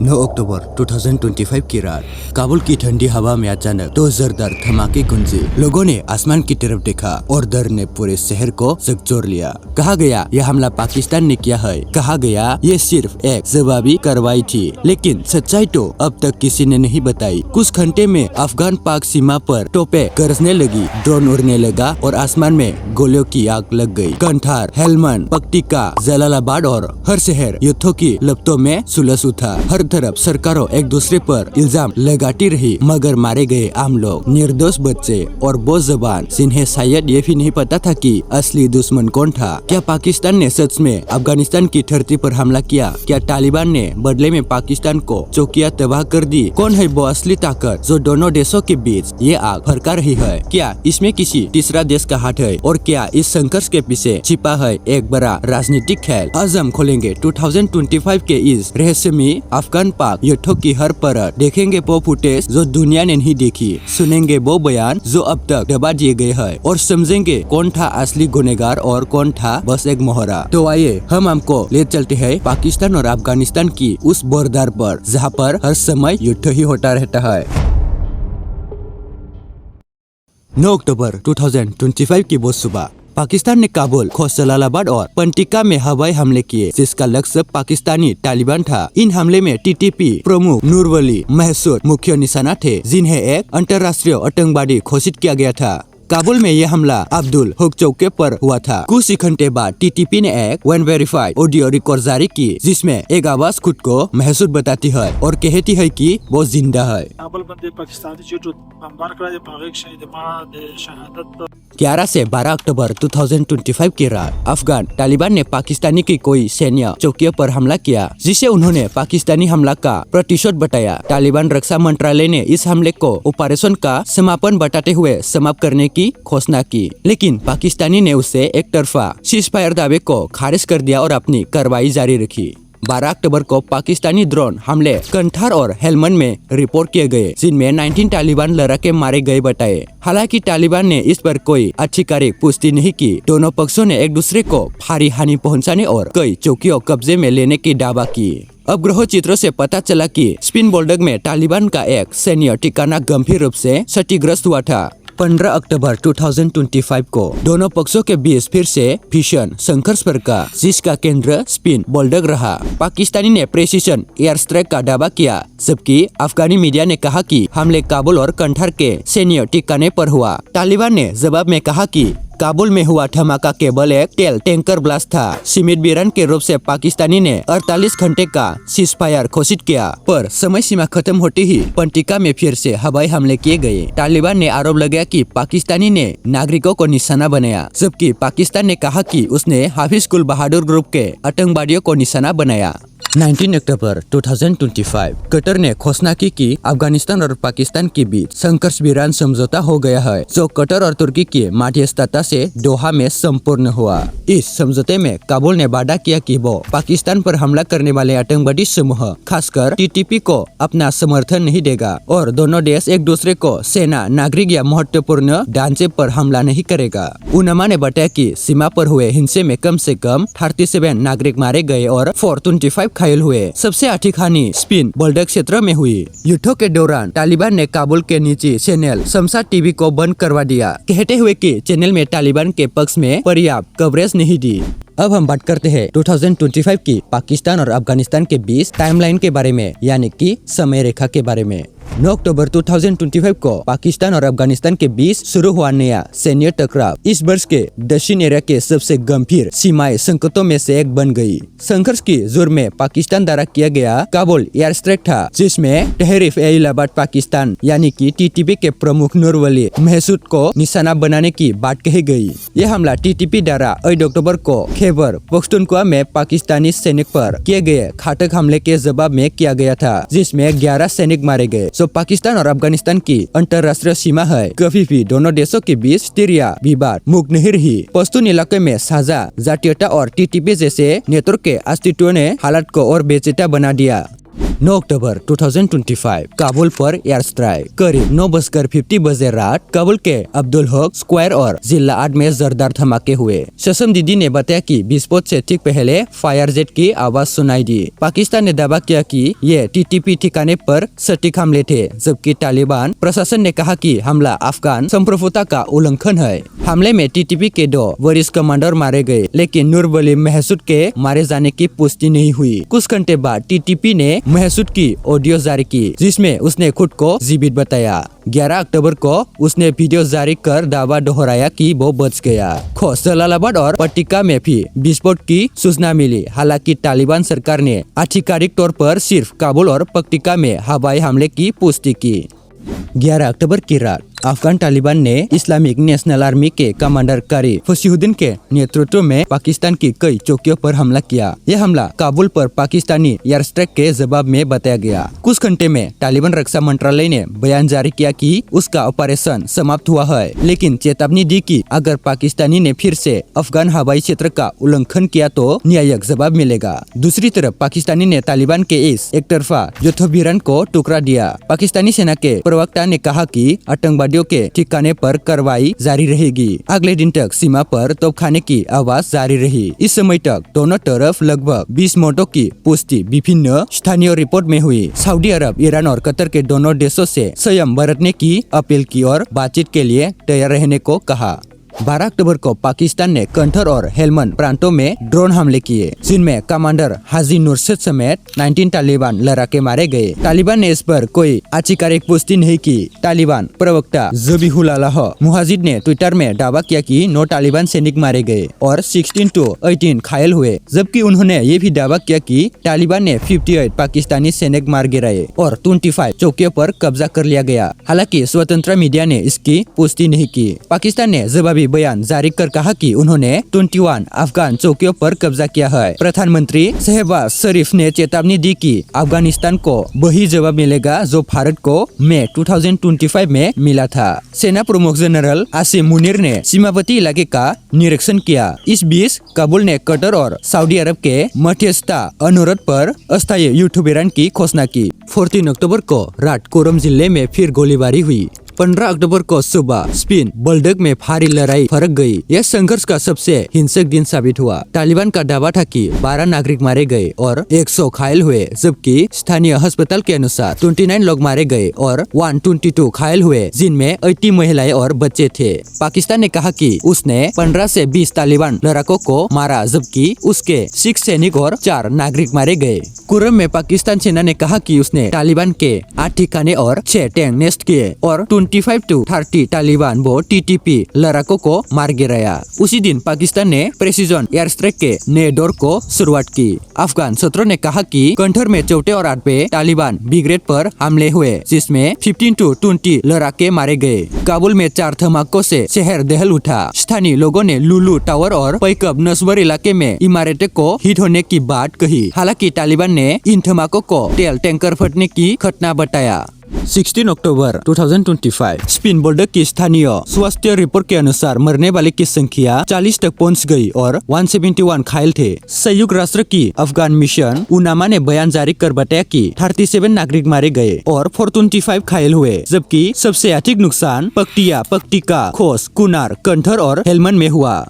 9 अक्टूबर 2025 की रात काबुल की ठंडी हवा में अचानक दो जोरदार धमाके गूंजे। लोगों ने आसमान की तरफ देखा और डर ने पूरे शहर को झकझोर लिया। कहा गया यह हमला पाकिस्तान ने किया है। कहा गया ये सिर्फ एक जवाबी कार्रवाई थी, लेकिन सच्चाई तो अब तक किसी ने नहीं बताई। कुछ घंटे में अफगान पाक सीमा पर तोपें गरजने लगी, ड्रोन उड़ने लगा और आसमान में गोलियों की आग लग गई। कंधार, हेलमंड, पक्तिका, जलालाबाद और हर शहर युद्धों की लपटों में सुलझ उठा। हर तरफ सरकारों एक दूसरे पर इल्जाम लगाती रही, मगर मारे गए आम लोग, निर्दोष बच्चे और वो जवान जिन्हें शायद ये भी नहीं पता था कि असली दुश्मन कौन था। क्या पाकिस्तान ने सच में अफगानिस्तान की धरती पर हमला किया? क्या तालिबान ने बदले में पाकिस्तान को चौकियां तबाह कर दी? कौन है वो असली ताकत जो दोनों देशों के बीच ये आग भड़का रही है? क्या इसमें किसी तीसरा देश का हाथ है? और क्या इस संघर्ष के पीछे छिपा है एक बड़ा राजनीतिक खेल? आज हम खोलेंगे 2025 के इस रहस्यमयी अफगान पाक युद्धों की हर परत, देखेंगे वो फुटेज जो दुनिया ने नहीं देखी, सुनेंगे वो बयान जो अब तक दबा दिए गए हैं और समझेंगे कौन था असली गुनहगार और कौन था बस एक मोहरा। तो आइए हम आपको ले चलते हैं पाकिस्तान और अफगानिस्तान की उस बॉर्डर पर जहां पर हर समय युद्ध ही होता रहता है। 9 अक्टूबर 2025 की वो सुबह पाकिस्तान ने काबुल, जलालाबाद और पंटिका में हवाई हमले किए, जिसका लक्ष्य पाकिस्तानी तालिबान था। इन हमले में टीटीपी प्रमुख नूरवली महसूद मुख्य निशाना थे, जिन्हें एक अंतर्राष्ट्रीय आतंकवादी घोषित किया गया था। काबुल में यह हमला अब्दुल हक चौके पर हुआ था। कुछ ही घंटे बाद टीटीपी ने एक वेरीफाइड ऑडियो रिकॉर्ड जारी की, जिसमें एक आवाज खुद को महसूद बताती है और कहती है कि वो जिंदा है। 11 से 12 अक्टूबर 2025 की रात अफगान तालिबान ने पाकिस्तानी की कोई सैन्य चौकियों पर हमला किया, जिसे उन्होंने पाकिस्तानी हमला का प्रतिशोध बताया। तालिबान रक्षा मंत्रालय ने इस हमले को ऑपरेशन का समापन बताते हुए समाप्त करने की घोषणा की, लेकिन पाकिस्तानी ने उसे एक तरफा सीजफायर दावे को खारिज कर दिया और अपनी कार्रवाई जारी रखी। 12 अक्टूबर को पाकिस्तानी ड्रोन हमले कंधार और हेलमंड में रिपोर्ट किए गए, जिनमें 19 तालिबान लड़ाके मारे गए बताए। हालांकि तालिबान ने इस पर कोई आधिकारिक पुष्टि नहीं की। दोनों पक्षों ने एक दूसरे को भारी हानि पहुंचाने और कई चौकियों कब्जे में लेने की दावा की। उपग्रह चित्रों से पता चला कि स्पिन बोल्डर में तालिबान का एक सैन्य ठिकाना गंभीर रूप से क्षतिग्रस्त हुआ था। 15 अक्टूबर 2025 को दोनों पक्षों के बीच फिर से भीषण संघर्ष भड़का, जिसका केंद्र स्पिन बोल्डर रहा। पाकिस्तानी ने प्रेसिशन एयर स्ट्राइक का दावा किया, जबकि अफगानी मीडिया ने कहा कि हमले काबुल और कंधार के सैन्य ठिकाने पर हुआ। तालिबान ने जवाब में कहा कि काबुल में हुआ धमाका केवल एक तेल टैंकर ब्लास्ट था। सीमित वीरन के रूप से पाकिस्तानी ने 48 घंटे का सीजफायर घोषित किया, पर समय सीमा खत्म होते ही पंटिका में फिर से हवाई हमले किए गए। तालिबान ने आरोप लगाया कि पाकिस्तानी ने नागरिकों को निशाना बनाया, जबकि पाकिस्तान ने कहा कि उसने हाफिज कुल बहादुर ग्रुप के आतंकवादियों को निशाना बनाया। 19 अक्टूबर 2025 कतर ने घोषणा की कि अफगानिस्तान और पाकिस्तान के बीच संघर्ष विराम समझौता हो गया है, जो कतर और तुर्की की मध्यस्थता से दोहा में संपूर्ण हुआ। इस समझौते में काबुल ने वादा किया कि वो पाकिस्तान पर हमला करने वाले आतंकवादी समूह, खासकर टीटीपी को अपना समर्थन नहीं देगा और दोनों देश एक दूसरे को सेना, नागरिक या महत्वपूर्ण ढांचे पर हमला नहीं करेगा। उनामा ने बताया कि सीमा पर हुए हिंसे में कम से कम 37 नागरिक मारे गए और 425 घायल हुए। सबसे अधिक हानि स्पिन बोल्डर क्षेत्र में हुई। युद्धों के दौरान तालिबान ने काबुल के निजी चैनल शमशाद टीवी को बंद करवा दिया, कहते हुए कि चैनल में तालिबान के पक्ष में पर्याप्त कवरेज नहीं दी। अब हम बात करते हैं 2025 की पाकिस्तान और अफगानिस्तान के बीच टाइमलाइन के बारे में, यानी कि समय रेखा के बारे में। 9 अक्टूबर 2025 को पाकिस्तान और अफगानिस्तान के बीच शुरू हुआ नया सैन्य टकराव इस वर्ष के दक्षिण एरिया के सबसे गंभीर सीमाई संकटों में से एक बन गई। संघर्ष की जोर में पाकिस्तान द्वारा किया गया काबुल एयर स्ट्राइक था, जिसमें तहरीक-ए-इलाहाबाद पाकिस्तान यानी कि टीटीपी के प्रमुख नूरवली महसूद को निशाना बनाने की बात कही गई। यह हमला टीटीपी द्वारा 8 अक्टूबर को खैबर पख्तूनख्वा में पाकिस्तानी सैनिक पर किए गए घातक हमले के जवाब में किया गया था, जिसमें 11 सैनिक मारे गए। जो पाकिस्तान और अफगानिस्तान की अंतर्राष्ट्रीय सीमा है, कभी भी दोनों देशों के बीच सीरिया विवाद मुक्त नहीं रही। पश्तून इलाके में साझा जातीयता और टीटीपी जैसे नेतृत्व के अस्तित्व ने हालात को और बेचैन बना दिया। 9 अक्टूबर 2025 काबुल पर एयर स्ट्राइक। करीब 9:50 बजे रात काबुल के अब्दुल हक स्क्वायर और जिला 8 में जोरदार धमाके हुए। शशम दीदी ने बताया कि विस्फोट से ठीक पहले फायर जेट की आवाज सुनाई दी। पाकिस्तान ने दावा किया कि ये टीटीपी ठिकाने पर सटीक हमले थे, जबकि तालिबान प्रशासन ने कहा कि हमला अफगान संप्रभुता का उल्लंघन है। हमले में टीटीपी के 2 वरिष्ठ कमांडर मारे गए, लेकिन नूरवली महसूद के मारे जाने की पुष्टि नहीं हुई। कुछ घंटे बाद टीटीपी ने महसूद की ऑडियो जारी की, जिसमें उसने खुद को जीवित बताया। 11 अक्टूबर को उसने वीडियो जारी कर दावा दोहराया कि वो बच गया। खोज जलालाबाद और पट्टिका में भी विस्फोट की सूचना मिली। हालांकि तालिबान सरकार ने आधिकारिक तौर पर सिर्फ काबुल और पट्टिका में हवाई हमले की पुष्टि की। 11 अक्टूबर की रात अफगान तालिबान ने इस्लामिक नेशनल आर्मी के कमांडर कारी फसीहुद्दीन के नेतृत्व में पाकिस्तान की कई चौकियों पर हमला किया। यह हमला काबुल पर पाकिस्तानी एयर स्ट्राइक के जवाब में बताया गया। कुछ घंटे में तालिबान रक्षा मंत्रालय ने बयान जारी किया कि उसका ऑपरेशन समाप्त हुआ है, लेकिन चेतावनी दी कि अगर पाकिस्तानी ने फिर से अफगान हवाई क्षेत्र का उल्लंघन किया तो न्यायिक जवाब मिलेगा। दूसरी तरफ पाकिस्तानी ने तालिबान के इस एकतरफा युद्धाभियान को टुकड़ा दिया। पाकिस्तानी सेना के प्रवक्ता ने कहा कि आतंकवादियों के ठिकाने पर कार्रवाई जारी रहेगी। अगले दिन तक सीमा पर तोपखाने की आवाज जारी रही। इस समय तक दोनों तरफ लगभग 20 मौतों की पुष्टि विभिन्न स्थानीय रिपोर्ट में हुई। सऊदी अरब, ईरान और कतर के दोनों देशों से संयम बरतने की अपील की और बातचीत के लिए तैयार रहने को कहा। 12 अक्टूबर को पाकिस्तान ने कंठर और हेलमंद प्रांतों में ड्रोन हमले किए, जिनमें कमांडर हाजी नुरशद समेत 19 तालिबान लड़ाके मारे गए। तालिबान ने इस पर कोई आधिकारिक पुष्टि नहीं की। तालिबान प्रवक्ता ज़बीहुल्लाह मुजाहिद ने ट्विटर में दावा किया कि 9 तालिबान सैनिक मारे गए और 16 to 18 घायल हुए, जबकि उन्होंने ये भी दावा किया कि तालिबान ने 58 पाकिस्तानी सैनिक मार गिराए और 25 चौकियों पर कब्जा कर लिया गया। हालांकि स्वतंत्र मीडिया ने इसकी पुष्टि नहीं की। पाकिस्तान ने जवाबी बयान जारी कर कहा कि उन्होंने 21 अफगान चौकियों पर कब्जा किया है। प्रधानमंत्री शहबाज शरीफ ने चेतावनी दी कि अफगानिस्तान को वही जवाब मिलेगा जो भारत को मई 2025 में मिला था। सेना प्रमुख जनरल आसिम मुनीर ने सीमावर्ती इलाके का निरीक्षण किया। इस बीच काबुल ने कतर और सऊदी अरब के मध्यस्थता अनुरोध पर अस्थायी युद्धाभियान की घोषणा की। 14 अक्टूबर को रात कोरम जिले में फिर गोलीबारी हुई। 15 अक्टूबर को सुबह स्पिन बल्डक में भारी लड़ाई भड़क गई। यह संघर्ष का सबसे हिंसक दिन साबित हुआ। तालिबान का दावा था कि 12 नागरिक मारे गए और 100 घायल हुए, जबकि स्थानीय अस्पताल के अनुसार 29 लोग मारे गए और 122 घायल हुए, जिनमें 80 महिलाएं और बच्चे थे। पाकिस्तान ने कहा कि उसने 15 से 20 तालिबान लड़ाकों को मारा, जबकि उसके 6 सैनिक और 4 नागरिक मारे गए। कुरम में पाकिस्तान सेना ने कहा कि उसने तालिबान के 8 ठिकाने और 6 टैंक नेस्ट किए और 25 to 30 तालिबान वो टीटीपी लड़ाकों को मार गिराया। उसी दिन पाकिस्तान ने प्रेसिजन एयर स्ट्राइक के नए दौर को शुरुआत की। अफगान सूत्रों ने कहा कि कंठर में 4 और 8 तालिबान ब्रिगेड पर हमले हुए, जिसमें 15 to 20 लड़ाके मारे गए। काबुल में 4 धमाकों से शहर दहल उठा। स्थानीय लोगों ने लुलू टावर और पैकब नस्वर इलाके में इमारतें को हिट होने की बात कही। हालांकि तालिबान ने इन धमाकों को तेल टैंकर फटने की घटना बताया। 16 अक्टूबर 2025 स्पिन बल्डक की स्थानीय स्वास्थ्य रिपोर्ट के अनुसार मरने वाले की संख्या 40 तक पहुंच गई और 171 घायल थे। संयुक्त राष्ट्र की अफगान मिशन उनामा ने बयान जारी कर बताया कि 37 नागरिक मारे गए और 425 घायल हुए, जबकि सबसे अधिक नुकसान पक्तिया, पट्टिका, खोस, कुनार, कंठर और हेलमंद में हुआ।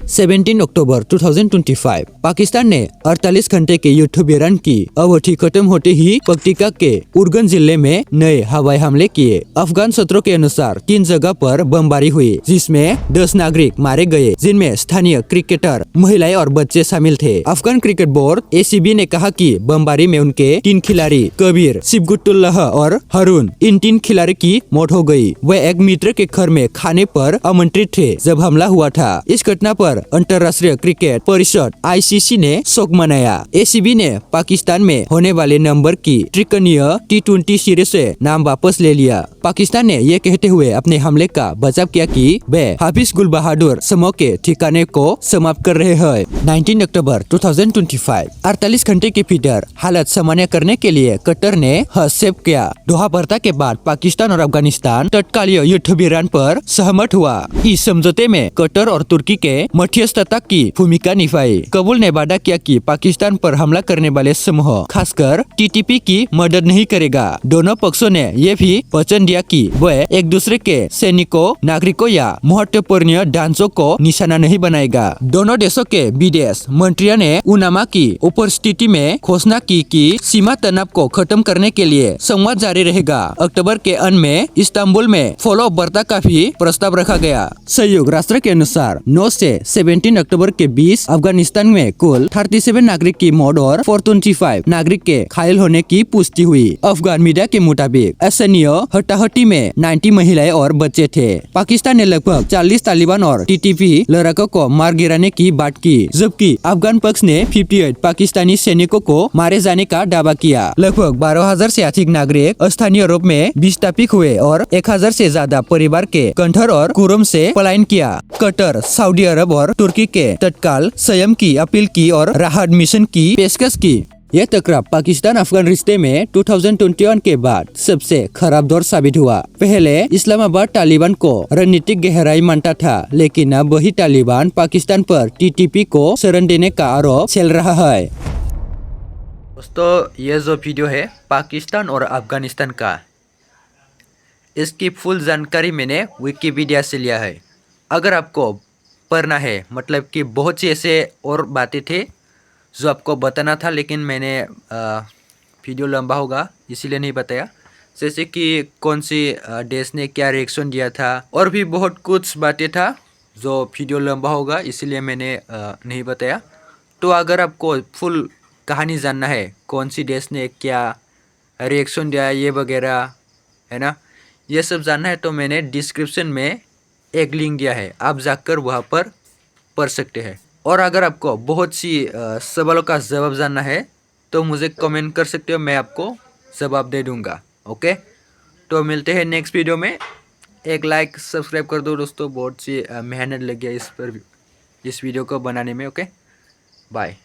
17 अक्टूबर 2025 पाकिस्तान ने 48 घंटे के युद्धाभियान की अवधि खत्म होते ही पट्टिका के उर्गन जिले में नए हवाई हमले किए। अफगान सूत्रों के अनुसार 3 जगह पर बमबारी हुई, जिसमें 10 नागरिक मारे गए, जिनमें स्थानीय क्रिकेटर, महिलाएं और बच्चे शामिल थे। अफगान क्रिकेट बोर्ड ACB ने कहा कि बमबारी में उनके 3 खिलाड़ी कबीर, सिबगुतुल्लाह और हारून, इन 3 खिलाड़ी की मौत हो गई। वे एक मित्र के घर में खाने पर आमंत्रित थे जब हमला हुआ था। इस घटना पर अंतर्राष्ट्रीय क्रिकेट परिषद ICC ने शोक मनाया। ACB ने पाकिस्तान में होने वाले नंबर की त्रिकोणीय T20 सीरीज से नाम वापस ले लिया। पाकिस्तान ने ये कहते हुए अपने हमले का बचाव किया कि वे हाफिज गुल बहादुर समूह के ठिकाने को समाप्त कर रहे हैं। 19 अक्टूबर 2025 48 घंटे के भीतर हालत सामान्य करने के लिए कतर ने हस्तक्षेप किया। दोहा वार्ता के बाद पाकिस्तान और अफगानिस्तान तत्कालीन युद्धाभियान पर सहमत हुआ। इस समझौते में कतर और तुर्की के मध्यस्थता की भूमिका निभाई। कबूल ने वादा किया कि पाकिस्तान पर हमला करने वाले समूह खासकर टीटीपी की मदद नहीं करेगा। दोनों पक्षों ने यह भी वचन दिया कि वे एक दूसरे के सैनिकों, नागरिकों या महत्वपूर्ण ढांचों को निशाना नहीं बनाएगा। दोनों देशों के विदेश मंत्रियों ने उनामा की उपस्थिति में घोषणा की कि सीमा तनाव को खत्म करने के लिए संवाद जारी रहेगा। अक्टूबर के अंत में इस्तांबुल में फॉलो वार्ता का भी प्रस्ताव रखा गया। संयुक्त राष्ट्र के अनुसार 9 से 17 अक्टूबर के बीच अफगानिस्तान में कुल 37 नागरिक की मौत और 425 नागरिक के घायल होने की पुष्टि हुई। अफगान मीडिया के मुताबिक असैन्य हटाहटी में 90 महिलाएं और बच्चे थे। पाकिस्तान ने लगभग 40 तालिबान और टीटीपी लड़ाकों को मार गिराने की बात की, जबकि अफगान पक्ष ने 58 पाकिस्तानी सैनिकों को मारे जाने का दावा किया। लगभग 12,000 से अधिक नागरिक स्थानीय रूप में विस्थापित हुए और 1,000 से ज्यादा परिवार के कंधर और कुरम से पलायन किया। कतर, सऊदी अरब और तुर्की के तत्काल संयम की अपील की और राहत मिशन की पेशकश की। यह टकराव पाकिस्तान अफगान रिश्ते में 2021 के बाद सबसे खराब दौर साबित हुआ। पहले इस्लामाबाद तालिबान को रणनीतिक गहराई मानता था, लेकिन अब वही तालिबान पाकिस्तान पर टीटीपी को शरण देने का आरोप झेल रहा है। दोस्तों, ये जो वीडियो है पाकिस्तान और अफगानिस्तान का, इसकी फुल जानकारी मैंने विकिपीडिया से लिया है। अगर आपको पढ़ना है, मतलब कि बहुत सी ऐसे और बातें थे जो आपको बताना था, लेकिन मैंने वीडियो लंबा होगा इसीलिए नहीं बताया। जैसे कि कौन सी देश ने क्या रिएक्शन दिया था, और भी बहुत कुछ बातें था जो वीडियो लंबा होगा इसीलिए मैंने नहीं बताया। तो अगर आपको फुल कहानी जानना है, कौन सी देश ने क्या रिएक्शन दिया ये वगैरह है ना, ये सब जानना है, तो मैंने डिस्क्रिप्शन में एक लिंक दिया है, आप जाकर वहाँ पर पढ़ सकते हैं। और अगर आपको बहुत सी सवालों का जवाब जानना है तो मुझे कमेंट कर सकते हो, मैं आपको जवाब दे दूँगा। ओके, तो मिलते हैं नेक्स्ट वीडियो में। एक लाइक सब्सक्राइब कर दो दोस्तों, बहुत सी मेहनत लग गया इस वीडियो को बनाने में। Okay, bye.